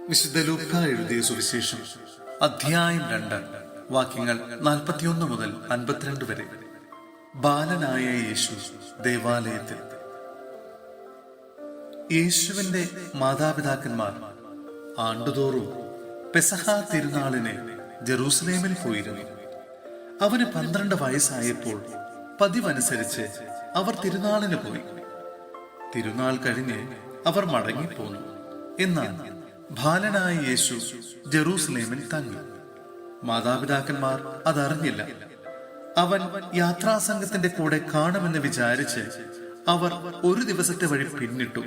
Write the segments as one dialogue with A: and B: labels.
A: വിശുദ്ധ ലൂക്കാ എഴുതിയ സുവിശേഷം അധ്യായം 2 വാക്യങ്ങൾ 41 മുതൽ 52 വരെ. ബാലനായ യേശു ദേവാലയത്തിൽ. യേശുവിന്റെ മാതാപിതാക്കന്മാർ ആണ്ടുതോറും പെസഹ തിരുനാളിന് ജെറൂസലേമിൽ പോയിരുന്നു. അവന് 12 വയസ്സായപ്പോൾ പതിവനുസരിച്ച് അവർ തിരുനാളിന് പോയി. തിരുനാൾ കഴിഞ്ഞ് അവർ മടങ്ങിപ്പോന്നു. എന്നാൽ ബാലനായ യേശു ജെറൂസലേമിൽ തങ്ങി. മാതാപിതാക്കന്മാർ അതറിഞ്ഞില്ല. അവൻ യാത്രാസംഘത്തിന്റെ കൂടെ കാണുമെന്ന് വിചാരിച്ച് അവർ ഒരു ദിവസത്തെ വഴി പിന്നിട്ടു.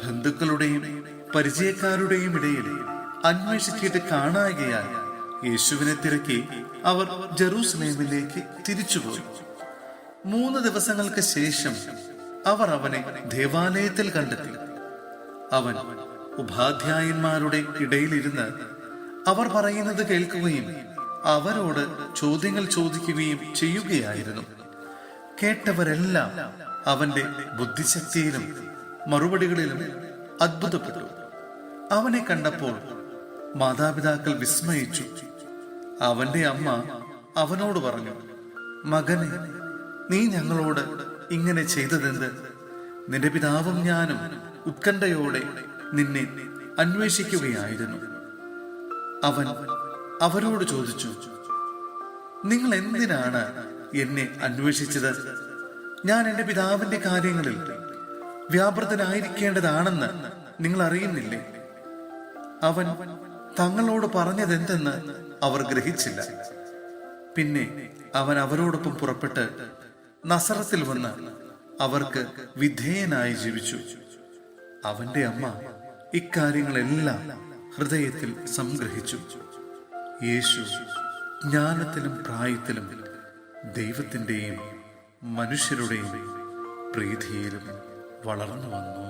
A: ബന്ധുക്കളുടെയും പരിചയക്കാരുടെയും ഇടയിൽ അന്വേഷിച്ചിട്ട് കാണായികയാൽ യേശുവിനെ തിരക്കി അവർ ജെറൂസലേമിലേക്ക് തിരിച്ചുപോയി. 3 ദിവസങ്ങൾക്ക് ശേഷം അവർ അവനെ ദേവാലയത്തിൽ കണ്ടെത്തി. അവൻ ഉപാധ്യായന്മാരുടെ ഇടയിലിരുന്ന് അവർ പറയുന്നത് കേൾക്കുകയും അവരോട് ചോദ്യങ്ങൾ ചോദിക്കുകയും ചെയ്യുകയായിരുന്നു. കേട്ടവരെല്ലാം അവന്റെ ബുദ്ധിശക്തിയിലും മറുപടികളിലും അത്ഭുതപ്പെട്ടു. അവനെ കണ്ടപ്പോൾ മാതാപിതാക്കൾ വിസ്മയിച്ചു. അവന്റെ അമ്മ അവനോട് പറഞ്ഞു, "മകനെ, നീ ഞങ്ങളോട് ഇങ്ങനെ ചെയ്തതെന്ത്? നിന്റെ പിതാവും ഞാനും ഉത്കണ്ഠയോടെ നിന്നെ അന്വേഷിക്കുകയായിരുന്നു." അവൻ അവരോട് ചോദിച്ചു, "നിങ്ങൾ എന്തിനാണ് എന്നെ അന്വേഷിച്ചത്? ഞാൻ എന്റെ പിതാവിന്റെ കാര്യങ്ങളിൽ വ്യാപൃതനായിരിക്കേണ്ടതാണെന്ന് നിങ്ങൾ അറിയുന്നില്ലേ?" അവൻ തങ്ങളോട് പറഞ്ഞതെന്തെന്ന് അവർ ഗ്രഹിച്ചില്ല. പിന്നെ അവൻ അവരോടൊപ്പം പുറപ്പെട്ട് നസറത്തിൽ വന്ന് അവർക്ക് വിധേയനായി ജീവിച്ചു. അവന്റെ അമ്മ ഇക്കാര്യങ്ങളെല്ലാം ഹൃദയത്തിൽ സംഗ്രഹിച്ചു. യേശു ജ്ഞാനത്തിലും പ്രായത്തിലും ദൈവത്തിന്റെയും മനുഷ്യരുടെയും പ്രീതിയിലും വളർന്നു വന്നു.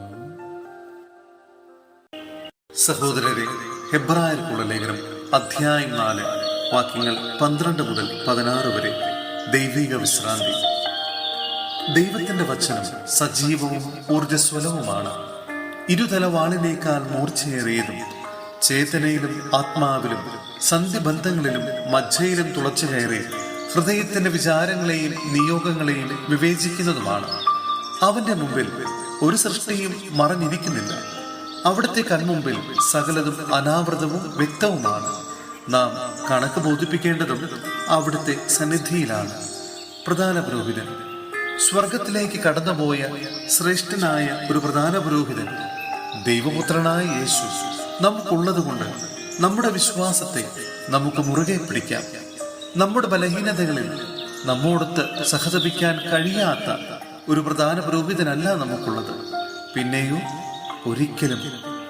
A: സഹോദരരെ, ഹെബ്രായർക്കുള്ള ലേഖനം അധ്യായം 4 വാക്യങ്ങൾ 12 മുതൽ 16 വരെ. ദൈവിക വിശ്രാന്തി. ദൈവത്തിന്റെ വചനം സജീവവും ഊർജ്ജസ്വലവുമാണ്. ഇരുതലവാളിനേക്കാൾ മൂർച്ചയേറിയതും ചേതനയിലും ആത്മാവിലും സന്ധിബന്ധങ്ങളിലും മജ്ജയിലും തുളച്ചു കയറി ഹൃദയത്തിന്റെ വിചാരങ്ങളെയും നിയോഗങ്ങളെയും വിവേചിക്കുന്നതുമാണ്. അവന്റെ മുമ്പിൽ ഒരു സൃഷ്ടിയും മറഞ്ഞിരിക്കുന്നില്ല. അവിടുത്തെ കൺമുമ്പിൽ സകലതും അനാവൃതവും വ്യക്തവുമാണ്. നാം കണക്ക് ബോധിപ്പിക്കേണ്ടതും അവിടുത്തെ സന്നിധിയിലാണ്. പ്രധാന പുരോഹിതൻ, സ്വർഗത്തിലേക്ക് കടന്നുപോയ ശ്രേഷ്ഠനായ ഒരു പ്രധാന പുരോഹിതൻ, ദൈവപുത്രനായ യേശു നമുക്കുള്ളതുകൊണ്ട് നമ്മുടെ വിശ്വാസത്തെ നമുക്ക് മുറുകെ പിടിക്കാം. നമ്മുടെ ബലഹീനതകളിൽ നമ്മോടൊത്ത് സഹതപിക്കാൻ കഴിയാത്ത ഒരു പ്രധാന പുരോഹിതനല്ല നമുക്കുള്ളത്. പിന്നെയോ ഒരിക്കലും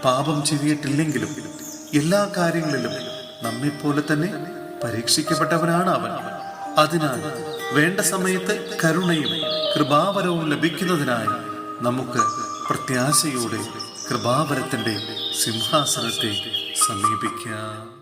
A: പാപം ചെയ്തിട്ടില്ലെങ്കിലും എല്ലാ കാര്യങ്ങളിലും നമ്മെപ്പോലെ തന്നെ പരീക്ഷിക്കപ്പെട്ടവനാണ് അവൻ. അതിനാൽ വേണ്ട സമയത്ത് കരുണയും കൃപാവരവും ലഭിക്കുന്നതിനായി നമുക്ക് പ്രത്യാശയോടെ കൃപാവരത്തിന്റെ സിംഹാസനത്തെ സമീപിക്കാം.